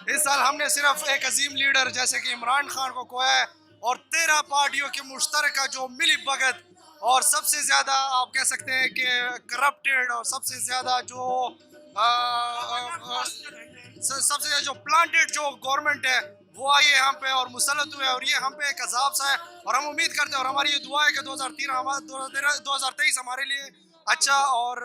इस साल हमने सिर्फ एक अजीम लीडर जैसे कि इमरान खान को खोया है और 13 पार्टियों की मुश्तरका जो मिली भगत और सबसे ज़्यादा आप कह सकते हैं कि करप्टेड और सबसे ज़्यादा जो सबसे ज़्यादा जो प्लांटेड जो गवर्नमेंट है वो आई है यहाँ पे और मुसलत हुए और ये हम पे एक अजाब सा है और हम उम्मीद करते हैं और हमारी ये दुआ है कि 2023 हमारे लिए अच्छा और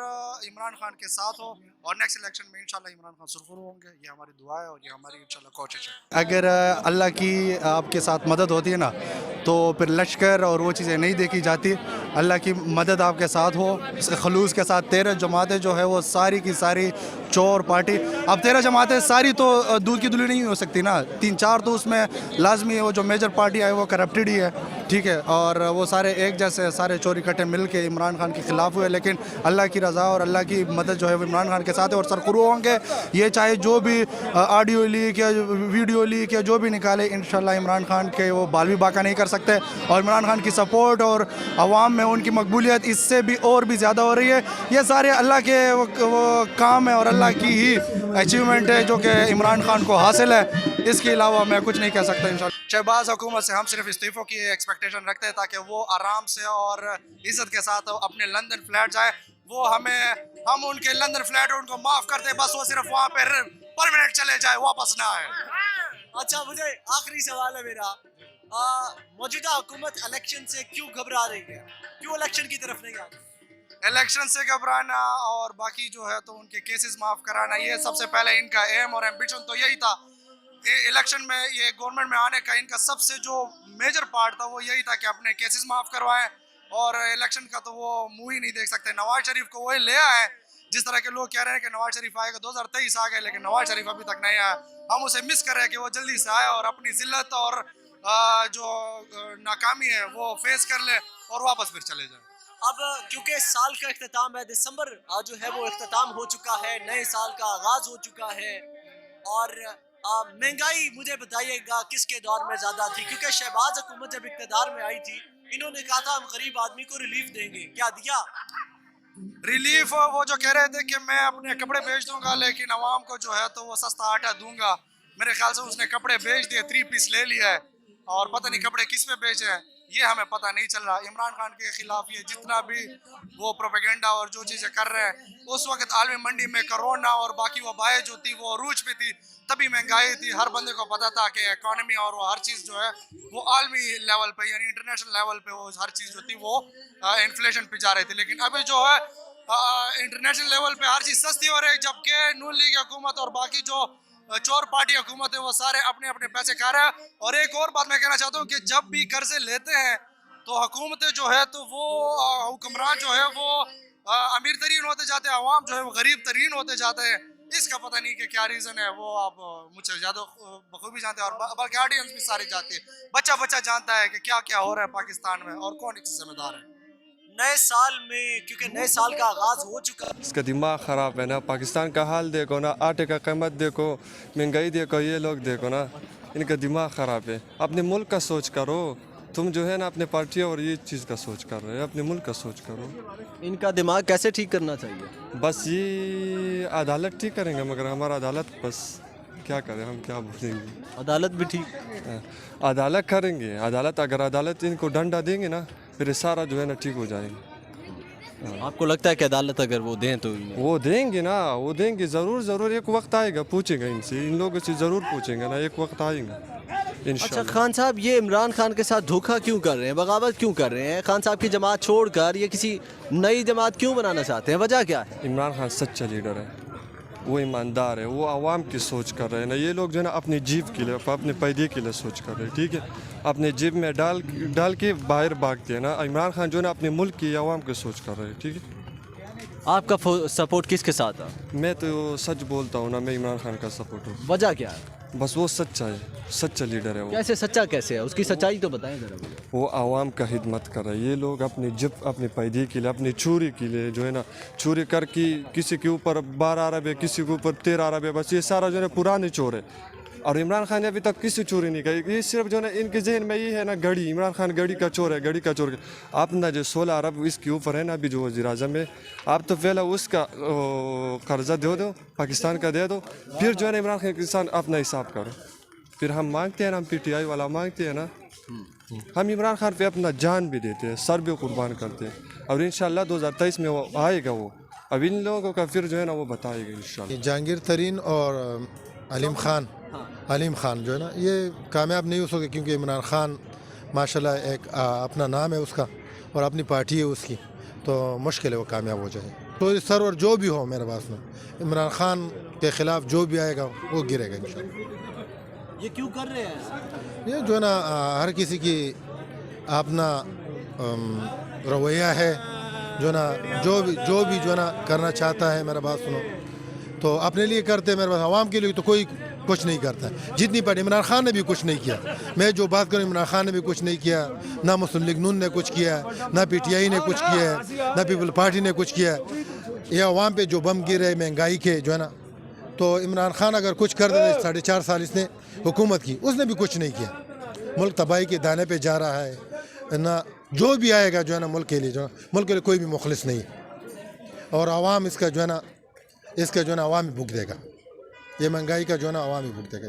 इमरान खान के साथ हो और नेक्स्ट इलेक्शन में इंशाल्लाह इमरान खान सुरखरू होंगे। ये हमारी दुआ है और ये हमारी इंशाल्लाह कोशिश है। अगर अल्लाह की आपके साथ मदद होती है ना तो फिर लश्कर और वो चीज़ें नहीं देखी जाती। अल्लाह की मदद आपके साथ हो, खलूस के साथ 13 जमातें जो है वो सारी की सारी चोर पार्टी। अब 13 जमातें सारी तो दूध की धुली नहीं हो सकती ना, 3-4 तो उसमें लाजमी है। वो जो मेजर पार्टी है वो करप्टेड ही है, ठीक है, और वो सारे एक जैसे सारे चोर इकट्ठे मिल के इमरान खान के ख़िलाफ़ हुए। लेकिन अल्लाह की रज़ा और अल्लाह की मदद जो है वो इमरान खान के साथ है और सरखुरू होंगे। ये चाहे जो भी ऑडियो लीक या वीडियो लीक या जो भी निकाले, इंशाल्लाह इमरान खान के वो बाल भी बाका नहीं कर सकते। और इमरान खान की सपोर्ट और अवाम में उनकी मकबूलियत इससे भी और भी ज़्यादा हो रही है। ये सारे अल्लाह के वो काम है और अल्लाह की ही अचीवमेंट है जो कि इमरान खान को हासिल है। इसके अलावा मैं कुछ नहीं कह सकता। इंशाल्लाह शहबाज हुकूमत से हम सिर्फ इस्तीफ़ों की एक्सपेक्टेशन रखते हैं ताकि वो आराम से और इज़्ज़त के साथ अपने लंदन फ्लैट जाए। वो हम उनके लंदन फ्लैट उनको माफ़ कर दे, बस वो सिर्फ वहाँ पे परमानेंट चले जाए, वापस ना आए। अच्छा, मुझे आखिरी सवाल है मेरा, मौजूदा हुकूमत इलेक्शन से क्यों घबरा रही है, क्यों इलेक्शन की तरफ नहीं आ रही? इलेक्शन से घबराना और बाकी जो है तो उनके केसेस माफ़ कराना, ये सबसे पहले इनका एम और एम्बिशन तो यही था। इलेक्शन में ये गवर्नमेंट में आने का इनका सबसे जो मेजर पार्ट था वो यही था कि अपने केसेस माफ़ करवाएं और इलेक्शन का तो वो मुँह ही नहीं देख सकते। नवाज शरीफ को वही ले आए, जिस तरह के लोग कह रहे हैं कि नवाज शरीफ आएगा, 2023 आ गए लेकिन नवाज शरीफ अभी तक नहीं आया। हम उसे मिस कर रहे हैं कि वो जल्दी से आए और अपनी जिल्लत और जो नाकामी है वो फेस कर ले और वापस फिर चले जाए। अब क्योंकि साल का इख्तिताम है, दिसंबर जो है वो इख्तिताम हो चुका है, नए साल का आगाज हो चुका है और महंगाई मुझे बताइएगा किसके दौर में ज़्यादा थी? क्योंकि शहबाज हुकूमत जब इक़्तिदार में आई थी इन्होंने कहा था हम गरीब आदमी को रिलीफ देंगे, क्या दिया? रिलीफ वो जो कह रहे थे कि मैं अपने कपड़े बेच दूंगा लेकिन आवाम को जो है तो वो सस्ता आटा दूंगा, मेरे ख्याल से उसने कपड़े बेच दिए, 3 पीस ले लिया है और पता नहीं कपड़े किस पे बेचे हैं ये हमें पता नहीं चल रहा। इमरान खान के खिलाफ ये जितना भी वो प्रोपेगेंडा और जो चीज़ें कर रहे हैं, उस वक्त आलमी मंडी में कोरोना और बाकी वबाएं जो थी वो अरूज पे थी, तभी महंगाई थी, हर बंदे को पता था कि इकॉनमी और वो हर चीज़ जो है वो आलमी लेवल पे यानी इंटरनेशनल लेवल पे वो हर चीज़ जो थी वो इन्फ्लेशन पे जा रही थी। लेकिन अभी जो है इंटरनेशनल लेवल पे हर चीज़ सस्ती हो रही है, जबकि नून लीग हुकूमत और बाकी जो चोर पार्टी हुकूमत है वो सारे अपने अपने पैसे खा रहे हैं। और एक और बात मैं कहना चाहता हूँ कि जब भी कर्जे लेते हैं तो हुकूमतें जो है तो वो हुक्मरान जो है वो अमीर तरीन होते जाते हैं, अवाम जो है वो गरीब तरीन होते जाते हैं। इसका पता नहीं कि क्या रीज़न है, वो आप मुझसे ज़्यादा बखूबी जानते हैं और बल्कि ऑडियंस भी सारी जानती है, बच्चा बच्चा जानता है कि क्या क्या हो रहा है पाकिस्तान में और कौन इससे जिम्मेदार है। नए साल में क्योंकि नए साल का आगाज हो चुका है, इसका दिमाग ख़राब है ना। पाकिस्तान का हाल देखो ना, आटे का कीमत देखो, महंगाई देखो, ये लोग देखो ना, इनका दिमाग ख़राब है। अपने मुल्क का सोच करो, तुम जो है ना अपने पार्टी और ये चीज़ का सोच कर रहे हो, अपने मुल्क का सोच करो। इनका दिमाग कैसे ठीक करना चाहिए? बस ये अदालत ठीक करेंगे, मगर हमारा अदालत बस क्या करें, हम क्या बोलेंगे। अदालत भी ठीक, अदालत करेंगे, अदालत अगर अदालत इनको डंडा देंगे ना फिर ये सारा जो है ना ठीक हो जाएंगे। आपको लगता है कि अदालत अगर वो दें तो वो देंगे ना, वो देंगे ज़रूर ज़रूर, एक वक्त आएगा, पूछेंगे इनसे, इन लोगों से ज़रूर पूछेंगे ना, एक वक्त आएगा अच्छा इंशाल्लाह। खान साहब, ये इमरान खान के साथ धोखा क्यों कर रहे हैं, बगावत क्यों कर रहे हैं? खान साहब की जमात छोड़कर ये किसी नई जमात क्यों बनाना चाहते हैं, वजह क्या है? इमरान खान सच्चा लीडर है, वो ईमानदार है, वो आवाम की सोच कर रहे हैं ना। ये लोग जो है ना अपनी जीव के लिए, अपने पैदे के लिए सोच कर रहे हैं, ठीक है, अपने जेब में डाल के बाहर भागते हैं ना। इमरान खान जो है ना अपने मुल्क की आवाम की सोच कर रहे हैं, ठीक है। आपका सपोर्ट किसके साथ है? मैं तो सच बोलता हूँ ना, मैं इमरान खान का सपोर्ट हूँ। वजह क्या है? बस वो सच्चा है, सच्चा लीडर है वो। कैसे सच्चा कैसे है, उसकी सच्चाई तो बताएं जरा मुझे। वो आवाम का खिदमत कर रहा है। ये लोग अपनी जिप अपने पैदे के लिए, अपनी चोरी के लिए जो है ना, चोरी करके किसी के ऊपर 12 अरब है, किसी के ऊपर 13 अरब है, बस ये सारा जो है पुराने चोर है। اور عمران خان نے ابھی تک کسی چوری نہیں کی. یہ صرف جو ہے نا ان کے ذہن میں یہ ہے نا گھڑی, عمران خان گھڑی کا چور ہے, گھڑی کا چور. آپ نا جو 16 ارب اس کے اوپر ہے نا ابھی جو وزیر اعظم ہے, آپ تو پہلے اس کا قرضہ دے دو, پاکستان کا دے دو, پھر جو ہے نا عمران خان کے ساتھ اپنا حساب کرو. پھر ہم مانگتے ہیں نا, ہم پی ٹی آئی والا مانگتے ہیں نا, ہم عمران خان پہ اپنا جان بھی دیتے ہیں, سر بھی قربان کرتے ہیں, اور انشاءاللہ 2023 میں وہ آئے گا. وہ اب ان لوگوں کا پھر جو ہے نا وہ بتائے گا انشاءاللہ. جہانگیر ترین اور علیم خان جو ہے نا یہ کامیاب نہیں ہو سکے, کیونکہ عمران خان ماشاءاللہ ایک اپنا نام ہے اس کا اور اپنی پارٹی ہے اس کی, تو مشکل ہے وہ کامیاب ہو جائے. تو سر اور جو بھی ہو میرے پاس میں, عمران خان کے خلاف جو بھی آئے گا وہ گرے گا انشاءاللہ. یہ کیوں کر رہے ہیں؟ یہ جو ہے نا ہر کسی کی اپنا رویہ ہے, جو ہے نا جو بھی جو ہے نا کرنا چاہتا ہے, میرا بات سنو, تو اپنے لیے کرتے ہیں, میرے پاس عوام کے لیے تو کوئی کچھ نہیں کرتا. جتنی پارٹی, عمران خان نے بھی کچھ نہیں کیا, میں جو بات کروں عمران خان نے بھی کچھ نہیں کیا, نہ مسلم لیگ نون نے کچھ کیا, نہ پی ٹی آئی نے کچھ کیا ہے, نہ پیپل پارٹی نے کچھ کیا. یہ عوام پہ جو بم گرے مہنگائی کے جو ہے نا, تو عمران خان اگر کچھ کر دے, 4.5 سال اس نے حکومت کی, اس نے بھی کچھ نہیں کیا. ملک تباہی کے دانے پہ جا رہا ہے نا. جو بھی آئے گا جو ہے نا ملک کے لیے, جو ملک کے لیے کوئی بھی مخلص نہیں, اور عوام اس کا جو ہے نا عوام ہی بھگ دے گا. یہ مہنگائی کا جو ہے نا عوام ہی بھگ دے گا.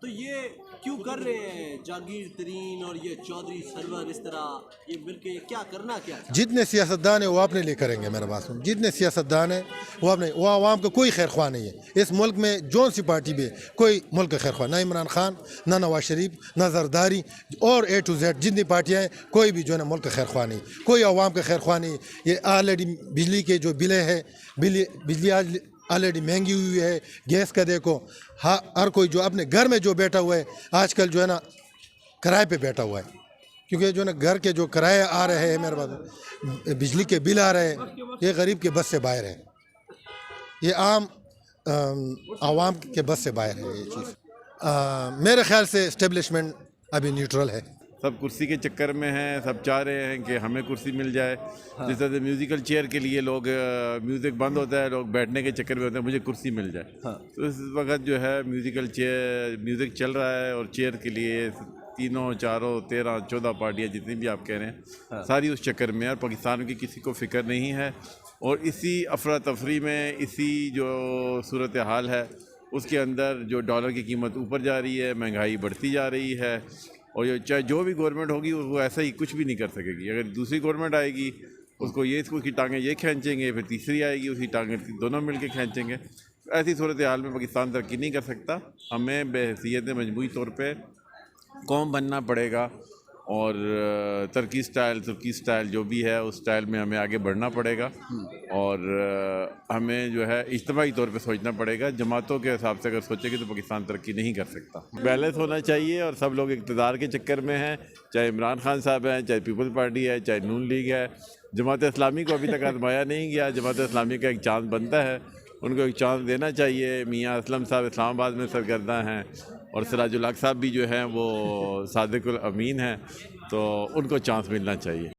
تو یہ کیوں کر رہے ہیں جہانگیر ترین اور یہ چودھری سرور اس طرح یہ مل کے کیا کرنا کیا؟ جتنے سیاستدان ہیں وہ اپنے لیے کریں گے میرے پاس میں, جتنے سیاستدان ہیں وہ عوام کا کوئی خیر خواہ نہیں ہے. اس ملک میں جون سی پارٹی بھی ہے, کوئی ملک کا خیر خواہ, نہ عمران خان, نہ نواز شریف, نہ زرداری, اور A to Z جتنی پارٹیاں ہیں, کوئی بھی جو ہے نا ملک کا خیر خواہ نہیں, کوئی عوام کا خیر خواہ نہیں. یہ آلریڈی بجلی کے جو بلیں ہیں, بجلی آلریڈی مہنگی ہوئی ہے, گیس کا دیکھو, ہر کوئی جو اپنے گھر میں جو بیٹھا ہوا ہے آج کل جو ہے نا کرائے پہ بیٹھا ہوا ہے, کیونکہ جو ہے نا گھر کے جو کرائے آ رہے ہیں, میرے پاس بجلی کے بل آ رہے ہیں, یہ غریب کے بس سے باہر ہے, یہ عام عوام کے بس سے باہر ہے. یہ چیز میرے خیال سے اسٹیبلشمنٹ ابھی نیوٹرل ہے. سب کرسی کے چکر میں ہیں, سب چاہ رہے ہیں کہ ہمیں کرسی مل جائے. جس طرح سے میوزیکل چیئر کے لیے لوگ, میوزک بند ہوتا ہے, لوگ بیٹھنے کے چکر میں ہوتے ہیں مجھے کرسی مل جائے. تو اس وقت جو ہے میوزک چل رہا ہے, اور چیئر کے لیے 3 4 13 14 پارٹیاں جتنی بھی آپ کہہ رہے ہیں ساری اس چکر میں, اور پاکستان کی کسی کو فکر نہیں ہے. اور اسی افراتفری میں, اسی جو صورتحال ہے اس کے اندر جو ڈالر کی قیمت اوپر جا رہی ہے, مہنگائی بڑھتی جا رہی ہے, اور چاہے جو بھی گورنمنٹ ہوگی وہ ایسا ہی کچھ بھی نہیں کر سکے گی. اگر دوسری گورنمنٹ آئے گی اس کی ٹانگیں یہ کھینچیں گے, پھر تیسری آئے گی اس کی ٹانگیں دونوں مل کے کھینچیں گے. ایسی صورتحال میں پاکستان ترقی نہیں کر سکتا. ہمیں بحیثیت مجموعی طور پہ قوم بننا پڑے گا, اور ترکی سٹائل جو بھی ہے اس سٹائل میں ہمیں آگے بڑھنا پڑے گا, اور ہمیں جو ہے اجتماعی طور پہ سوچنا پڑے گا. جماعتوں کے حساب سے اگر سوچے گے تو پاکستان ترقی نہیں کر سکتا. بیلنس ہونا چاہیے, اور سب لوگ اقتدار کے چکر میں ہیں, چاہے عمران خان صاحب ہیں, چاہے پیپل پارٹی ہے, چاہے نون لیگ ہے. جماعت اسلامی کو ابھی تک آزمایا نہیں گیا. جماعت اسلامی کا ایک چانس بنتا ہے, ان کو ایک چانس دینا چاہیے. میاں اسلم صاحب اسلام آباد میں سرگرداں ہیں, اور سراج الحق صاحب بھی جو ہیں وہ صادق الامین ہیں, تو ان کو چانس ملنا چاہیے.